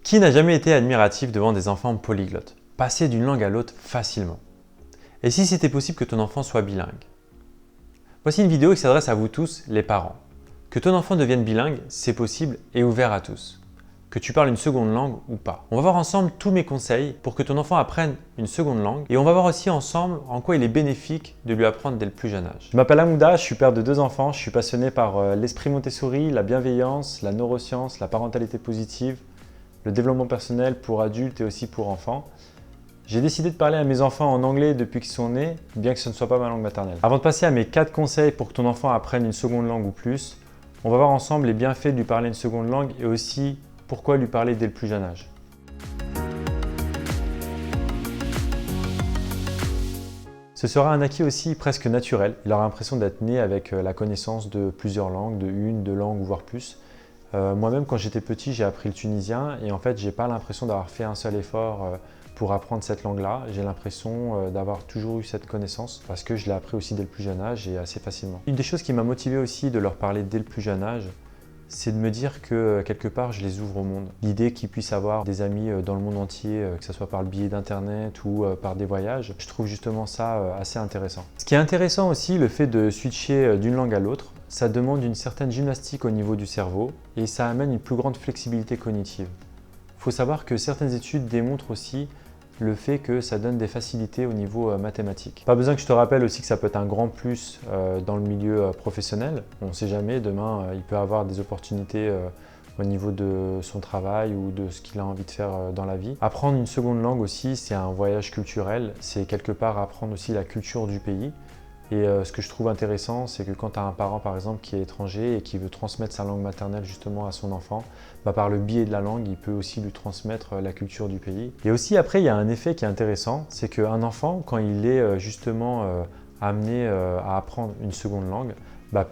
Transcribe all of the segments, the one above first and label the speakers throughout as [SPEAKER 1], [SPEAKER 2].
[SPEAKER 1] Qui n'a jamais été admiratif devant des enfants polyglottes, passer d'une langue à l'autre facilement? Et si c'était possible que ton enfant soit bilingue? Voici une vidéo qui s'adresse à vous tous, les parents. Que ton enfant devienne bilingue, c'est possible et ouvert à tous. Que tu parles une seconde langue ou pas. On va voir ensemble tous mes conseils pour que ton enfant apprenne une seconde langue et on va voir aussi ensemble en quoi il est bénéfique de lui apprendre dès le plus jeune âge.
[SPEAKER 2] Je m'appelle Hamouda, je suis père de 2 enfants, je suis passionné par l'esprit Montessori, la bienveillance, la neuroscience, la parentalité positive, le développement personnel pour adultes et aussi pour enfants. J'ai décidé de parler à mes enfants en anglais depuis qu'ils sont nés, bien que ce ne soit pas ma langue maternelle. Avant de passer à mes 4 conseils pour que ton enfant apprenne une seconde langue ou plus, on va voir ensemble les bienfaits de lui parler une seconde langue et aussi pourquoi lui parler dès le plus jeune âge. Ce sera un acquis aussi presque naturel. Il aura l'impression d'être né avec la connaissance de plusieurs langues, de une, 2 langues ou voire plus. Moi-même, quand j'étais petit, j'ai appris le tunisien et en fait, j'ai pas l'impression d'avoir fait un seul effort pour apprendre cette langue-là. J'ai l'impression d'avoir toujours eu cette connaissance parce que je l'ai appris aussi dès le plus jeune âge et assez facilement. Une des choses qui m'a motivé aussi de leur parler dès le plus jeune âge, c'est de me dire que quelque part, je les ouvre au monde. L'idée qu'ils puissent avoir des amis dans le monde entier, que ce soit par le biais d'internet ou par des voyages, je trouve justement ça assez intéressant. Ce qui est intéressant aussi, le fait de switcher d'une langue à l'autre, ça demande une certaine gymnastique au niveau du cerveau et ça amène une plus grande flexibilité cognitive. Il faut savoir que certaines études démontrent aussi le fait que ça donne des facilités au niveau mathématique. Pas besoin que je te rappelle aussi que ça peut être un grand plus dans le milieu professionnel. On ne sait jamais, demain il peut avoir des opportunités au niveau de son travail ou de ce qu'il a envie de faire dans la vie. Apprendre une seconde langue aussi, c'est un voyage culturel, c'est quelque part apprendre aussi la culture du pays. Et ce que je trouve intéressant, c'est que quand tu as un parent par exemple qui est étranger et qui veut transmettre sa langue maternelle justement à son enfant, par le biais de la langue, il peut aussi lui transmettre la culture du pays. Et aussi après, il y a un effet qui est intéressant, c'est qu'un enfant, quand il est justement amené à apprendre une seconde langue,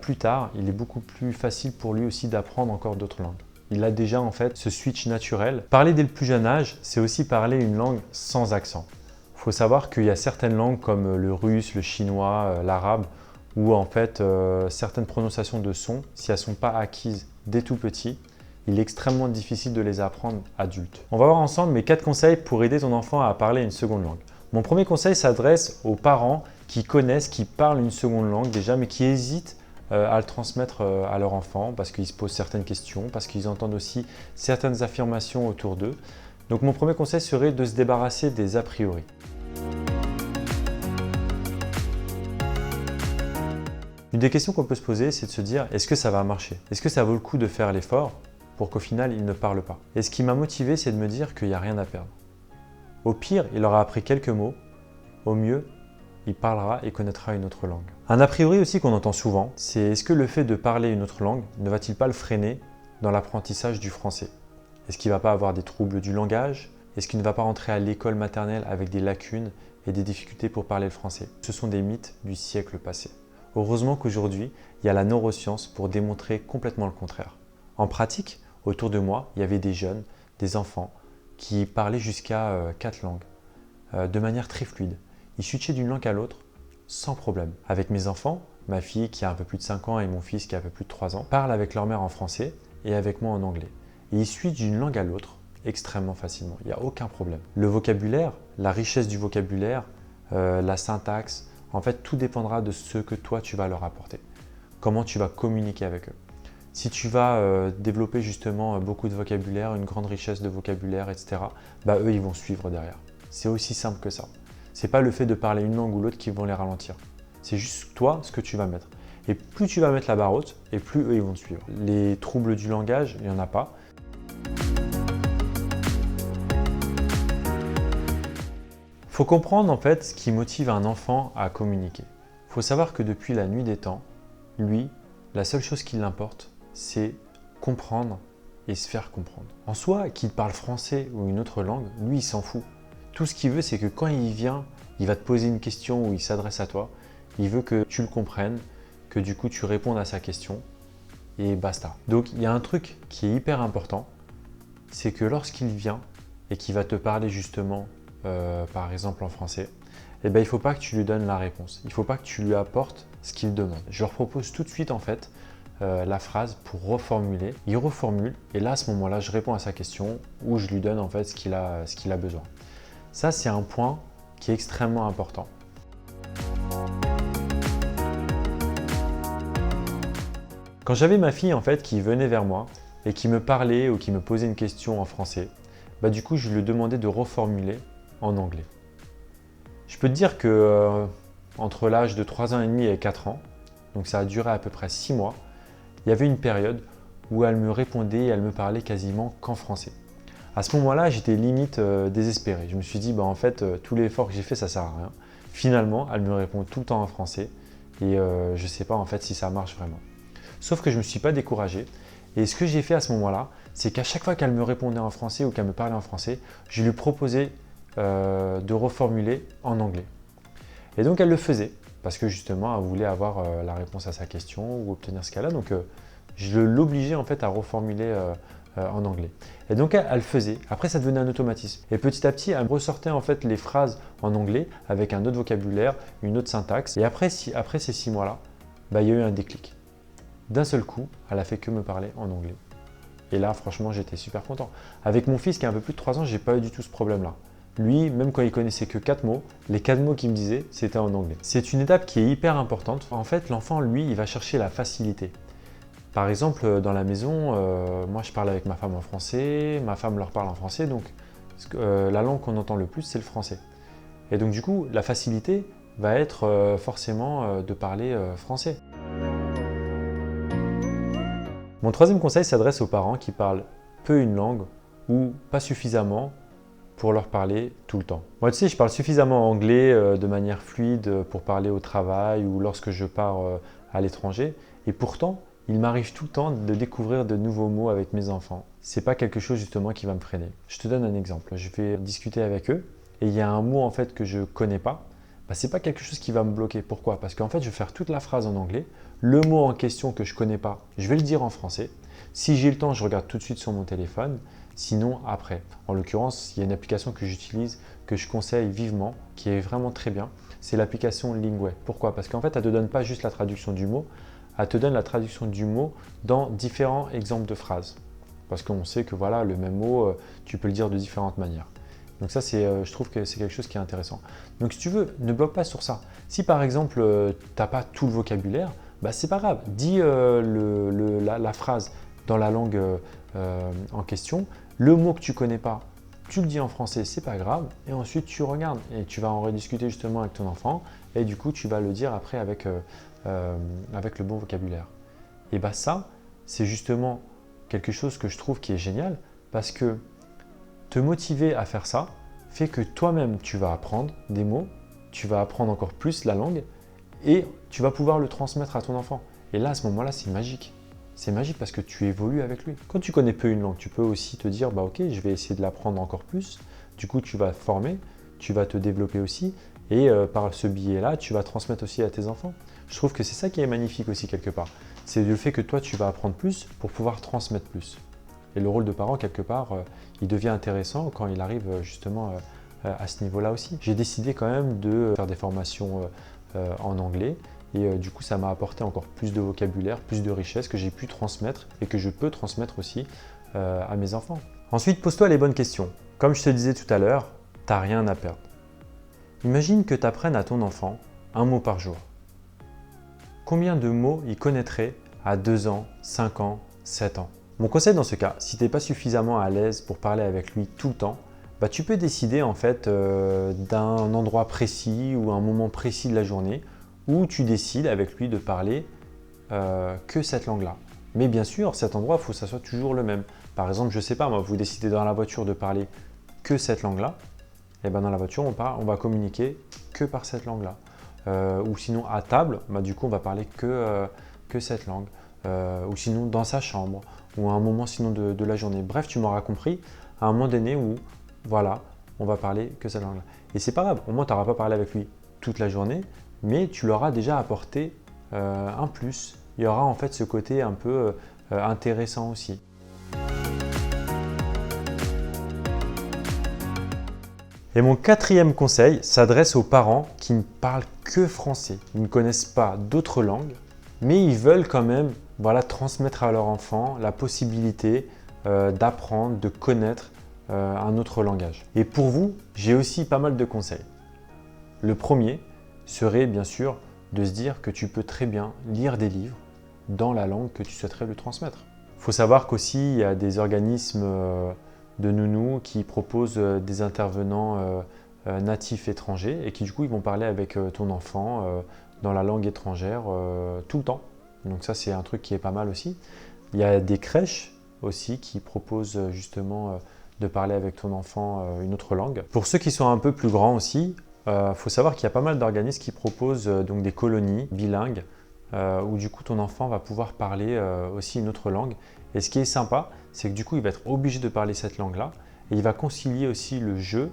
[SPEAKER 2] plus tard, il est beaucoup plus facile pour lui aussi d'apprendre encore d'autres langues. Il a déjà en fait ce switch naturel. Parler dès le plus jeune âge, c'est aussi parler une langue sans accent. Il faut savoir qu'il y a certaines langues comme le russe, le chinois, l'arabe, où en fait certaines prononciations de sons, si elles ne sont pas acquises dès tout petit, il est extrêmement difficile de les apprendre adultes. On va voir ensemble mes 4 conseils pour aider ton enfant à parler une seconde langue. Mon premier conseil s'adresse aux parents qui connaissent, qui parlent une seconde langue déjà, mais qui hésitent à le transmettre à leur enfant parce qu'ils se posent certaines questions, parce qu'ils entendent aussi certaines affirmations autour d'eux. Donc mon premier conseil serait de se débarrasser des a priori. Une des questions qu'on peut se poser, c'est de se dire, est-ce que ça va marcher? Est-ce que ça vaut le coup de faire l'effort pour qu'au final, il ne parle pas? Et ce qui m'a motivé, c'est de me dire qu'il n'y a rien à perdre. Au pire, il aura appris quelques mots. Au mieux, il parlera et connaîtra une autre langue. Un a priori aussi qu'on entend souvent, c'est est-ce que le fait de parler une autre langue ne va-t-il pas le freiner dans l'apprentissage du français? Est-ce qu'il ne va pas avoir des troubles du langage? Est-ce qu'il ne va pas rentrer à l'école maternelle avec des lacunes et des difficultés pour parler le français? Ce sont des mythes du siècle passé. Heureusement qu'aujourd'hui, il y a la neuroscience pour démontrer complètement le contraire. En pratique, autour de moi, il y avait des jeunes, des enfants qui parlaient jusqu'à 4 langues de manière très fluide. Ils switchaient d'une langue à l'autre sans problème. Avec mes enfants, ma fille qui a un peu plus de 5 ans et mon fils qui a un peu plus de 3 ans, parlent avec leur mère en français et avec moi en anglais. Et ils switchent d'une langue à l'autre extrêmement facilement, il n'y a aucun problème. Le vocabulaire, la richesse du vocabulaire, la syntaxe, en fait, tout dépendra de ce que toi, tu vas leur apporter. Comment tu vas communiquer avec eux. Si tu vas développer justement beaucoup de vocabulaire, une grande richesse de vocabulaire, etc., eux, ils vont suivre derrière. C'est aussi simple que ça. Ce n'est pas le fait de parler une langue ou l'autre qui vont les ralentir. C'est juste toi, ce que tu vas mettre. Et plus tu vas mettre la barre haute, et plus eux, ils vont te suivre. Les troubles du langage, il n'y en a pas. Il faut comprendre en fait ce qui motive un enfant à communiquer. Il faut savoir que depuis la nuit des temps, lui, la seule chose qui l'importe, c'est comprendre et se faire comprendre. En soi, qu'il parle français ou une autre langue, lui, il s'en fout. Tout ce qu'il veut, c'est que quand il vient, il va te poser une question ou il s'adresse à toi, il veut que tu le comprennes, que du coup tu répondes à sa question et basta. Donc il y a un truc qui est hyper important, c'est que lorsqu'il vient et qu'il va te parler justement par exemple en français, il ne faut pas que tu lui donnes la réponse. Il ne faut pas que tu lui apportes ce qu'il demande. Je leur propose tout de suite en fait la phrase pour reformuler. Il reformule et là, à ce moment-là, je réponds à sa question ou je lui donne en fait ce qu'il a besoin. Ça, c'est un point qui est extrêmement important. Quand j'avais ma fille en fait qui venait vers moi et qui me parlait ou qui me posait une question en français, du coup, je lui demandais de reformuler en anglais. Je peux te dire que entre l'âge de 3 ans et demi et 4 ans, donc ça a duré à peu près 6 mois, il y avait une période où elle me répondait et elle me parlait quasiment qu'en français. À ce moment-là, j'étais limite désespéré. Je me suis dit, en fait, tout l'effort que j'ai fait, ça ne sert à rien. Finalement, elle me répond tout le temps en français et je ne sais pas en fait si ça marche vraiment. Sauf que je ne me suis pas découragé et ce que j'ai fait à ce moment-là, c'est qu'à chaque fois qu'elle me répondait en français ou qu'elle me parlait en français, je lui proposais de reformuler en anglais. Et donc elle le faisait parce que justement elle voulait avoir la réponse à sa question ou obtenir ce qu'elle a. Donc je l'obligeais en fait à reformuler en anglais. Et donc elle faisait. Après ça devenait un automatisme. Et petit à petit elle me ressortait en fait les phrases en anglais avec un autre vocabulaire, une autre syntaxe. Et après ces 6 mois-là, il y a eu un déclic. D'un seul coup, elle a fait que me parler en anglais. Et là franchement j'étais super content. Avec mon fils qui a un peu plus de 3 ans, j'ai pas eu du tout ce problème-là. Lui, même quand il connaissait que 4 mots, les 4 mots qu'il me disait, c'était en anglais. C'est une étape qui est hyper importante. En fait, l'enfant, lui, il va chercher la facilité. Par exemple, dans la maison, moi, je parle avec ma femme en français, ma femme leur parle en français, donc la langue qu'on entend le plus, c'est le français. Et donc, du coup, la facilité va être forcément de parler français. Mon troisième conseil s'adresse aux parents qui parlent peu une langue ou pas suffisamment pour leur parler tout le temps. Moi, tu sais, je parle suffisamment anglais de manière fluide pour parler au travail ou lorsque je pars à l'étranger. Et pourtant, il m'arrive tout le temps de découvrir de nouveaux mots avec mes enfants. C'est pas quelque chose justement qui va me freiner. Je te donne un exemple. Je vais discuter avec eux et il y a un mot en fait que je connais pas. C'est pas quelque chose qui va me bloquer. Pourquoi? Parce qu'en fait, je vais faire toute la phrase en anglais. Le mot en question que je connais pas, je vais le dire en français. Si j'ai le temps, je regarde tout de suite sur mon téléphone. Sinon, après. En l'occurrence, il y a une application que j'utilise, que je conseille vivement, qui est vraiment très bien. C'est l'application Lingway. Pourquoi? Parce qu'en fait, elle ne te donne pas juste la traduction du mot, elle te donne la traduction du mot dans différents exemples de phrases. Parce qu'on sait que voilà, le même mot, tu peux le dire de différentes manières. Donc ça, je trouve que c'est quelque chose qui est intéressant. Donc si tu veux, ne bloque pas sur ça. Si par exemple, tu n'as pas tout le vocabulaire, c'est pas grave. Dis la phrase dans la langue en question. Le mot que tu connais pas, tu le dis en français, c'est pas grave. Et ensuite, tu regardes et tu vas en rediscuter justement avec ton enfant. Et du coup, tu vas le dire après avec le bon vocabulaire. Et ça, c'est justement quelque chose que je trouve qui est génial parce que te motiver à faire ça fait que toi-même, tu vas apprendre des mots, tu vas apprendre encore plus la langue et tu vas pouvoir le transmettre à ton enfant. Et là, à ce moment-là, c'est magique. C'est magique parce que tu évolues avec lui. Quand tu connais peu une langue, tu peux aussi te dire, ok, je vais essayer de l'apprendre encore plus. Du coup, tu vas te former, tu vas te développer aussi. Et par ce biais-là, tu vas transmettre aussi à tes enfants. Je trouve que c'est ça qui est magnifique aussi quelque part. C'est le fait que toi, tu vas apprendre plus pour pouvoir transmettre plus. Et le rôle de parent, quelque part, il devient intéressant quand il arrive justement à ce niveau-là aussi. J'ai décidé quand même de faire des formations en anglais. Et du coup, ça m'a apporté encore plus de vocabulaire, plus de richesse que j'ai pu transmettre et que je peux transmettre aussi à mes enfants. Ensuite, pose-toi les bonnes questions. Comme je te disais tout à l'heure, tu n'as rien à perdre. Imagine que tu apprennes à ton enfant un mot par jour. Combien de mots il connaîtrait à 2 ans, 5 ans, 7 ans? Mon conseil dans ce cas, si tu n'es pas suffisamment à l'aise pour parler avec lui tout le temps, tu peux décider en fait d'un endroit précis ou un moment précis de la journée où tu décides avec lui de parler que cette langue-là. Mais bien sûr, cet endroit, il faut que ça soit toujours le même. Par exemple, je ne sais pas, vous décidez dans la voiture de parler que cette langue-là, et dans la voiture, on va communiquer que par cette langue-là. Ou sinon, à table, du coup, on va parler que cette langue. Ou sinon, dans sa chambre, ou à un moment sinon de la journée. Bref, tu m'auras compris, à un moment donné où, voilà, on va parler que cette langue-là. Et c'est pas grave, au moins, tu n'auras pas parlé avec lui toute la journée, mais tu leur as déjà apporté un plus. Il y aura en fait ce côté un peu intéressant aussi. Et mon 4e conseil s'adresse aux parents qui ne parlent que français. Ils ne connaissent pas d'autres langues, mais ils veulent quand même voilà, transmettre à leur enfant la possibilité d'apprendre, de connaître un autre langage. Et pour vous, j'ai aussi pas mal de conseils. Le premier serait bien sûr de se dire que tu peux très bien lire des livres dans la langue que tu souhaiterais lui transmettre. Il faut savoir qu'aussi il y a des organismes de nounous qui proposent des intervenants natifs étrangers et qui du coup ils vont parler avec ton enfant dans la langue étrangère tout le temps. Donc ça c'est un truc qui est pas mal aussi. Il y a des crèches aussi qui proposent justement de parler avec ton enfant une autre langue. Pour ceux qui sont un peu plus grands aussi, faut savoir qu'il y a pas mal d'organismes qui proposent donc des colonies bilingues où du coup ton enfant va pouvoir parler aussi une autre langue. Et ce qui est sympa, c'est que du coup il va être obligé de parler cette langue-là et il va concilier aussi le jeu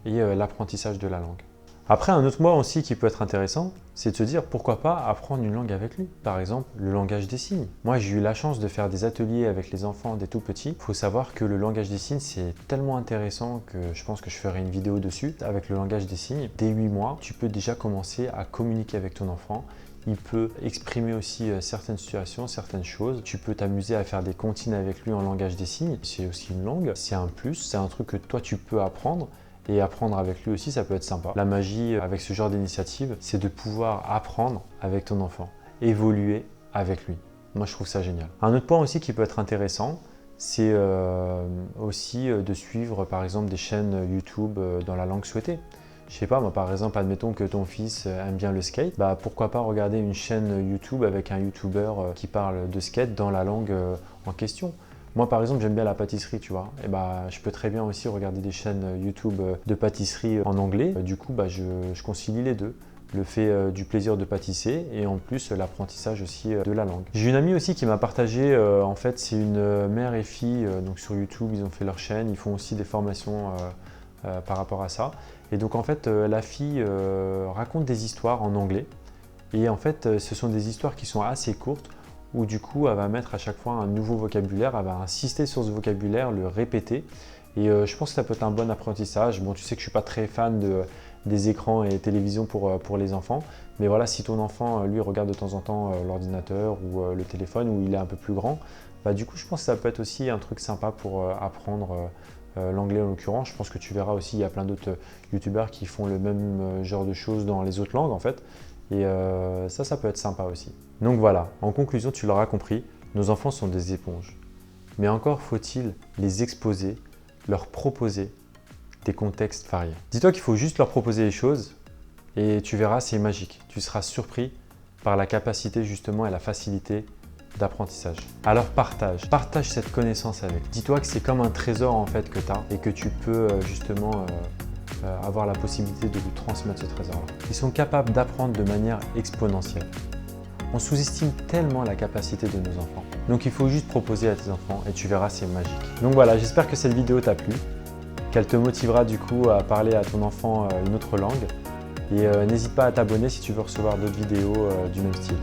[SPEAKER 2] et l'apprentissage de la langue. Après, un autre moyen aussi qui peut être intéressant, c'est de se dire pourquoi pas apprendre une langue avec lui. Par exemple, le langage des signes. Moi, j'ai eu la chance de faire des ateliers avec les enfants des tout petits. Il faut savoir que le langage des signes, c'est tellement intéressant que je pense que je ferai une vidéo dessus. Avec le langage des signes, dès 8 mois, tu peux déjà commencer à communiquer avec ton enfant. Il peut exprimer aussi certaines situations, certaines choses. Tu peux t'amuser à faire des comptines avec lui en langage des signes. C'est aussi une langue, c'est un plus, c'est un truc que toi tu peux apprendre. Et apprendre avec lui aussi, ça peut être sympa. La magie avec ce genre d'initiative, c'est de pouvoir apprendre avec ton enfant, évoluer avec lui. Moi, je trouve ça génial. Un autre point aussi qui peut être intéressant, c'est aussi de suivre par exemple des chaînes YouTube dans la langue souhaitée. Je sais pas, moi par exemple, admettons que ton fils aime bien le skate, bah pourquoi pas regarder une chaîne YouTube avec un YouTuber qui parle de skate dans la langue en question. Moi par exemple j'aime bien la pâtisserie, tu vois, et bah je peux très bien aussi regarder des chaînes YouTube de pâtisserie en anglais. Du coup bah, je concilie les deux, le fait du plaisir de pâtisser et en plus l'apprentissage aussi de la langue. J'ai une amie aussi qui m'a partagé, en fait c'est une mère et fille, donc sur YouTube ils ont fait leur chaîne, ils font aussi des formations par rapport à ça. Et donc en fait la fille raconte des histoires en anglais et en fait ce sont des histoires qui sont assez courtes, où du coup elle va mettre à chaque fois un nouveau vocabulaire, elle va insister sur ce vocabulaire, le répéter. Et je pense que ça peut être un bon apprentissage. Bon, tu sais que je ne suis pas très fan des écrans et télévision pour les enfants. Mais voilà, si ton enfant, lui, regarde de temps en temps l'ordinateur ou le téléphone, ou il est un peu plus grand, bah, du coup, je pense que ça peut être aussi un truc sympa pour apprendre l'anglais en l'occurrence. Je pense que tu verras aussi, il y a plein d'autres youtubeurs qui font le même genre de choses dans les autres langues, en fait. Et ça peut être sympa aussi. Donc voilà, en conclusion, tu l'auras compris, nos enfants sont des éponges. Mais encore faut-il les exposer, leur proposer des contextes variés. Dis-toi qu'il faut juste leur proposer les choses et tu verras, c'est magique. Tu seras surpris par la capacité justement et la facilité d'apprentissage. Alors partage cette connaissance avec. Dis-toi que c'est comme un trésor en fait que tu as et que tu peux justement avoir la possibilité de lui transmettre ce trésor-là. Ils sont capables d'apprendre de manière exponentielle. On sous-estime tellement la capacité de nos enfants. Donc il faut juste proposer à tes enfants et tu verras, c'est magique. Donc voilà, j'espère que cette vidéo t'a plu, qu'elle te motivera du coup à parler à ton enfant une autre langue. Et n'hésite pas à t'abonner si tu veux recevoir d'autres vidéos du même style.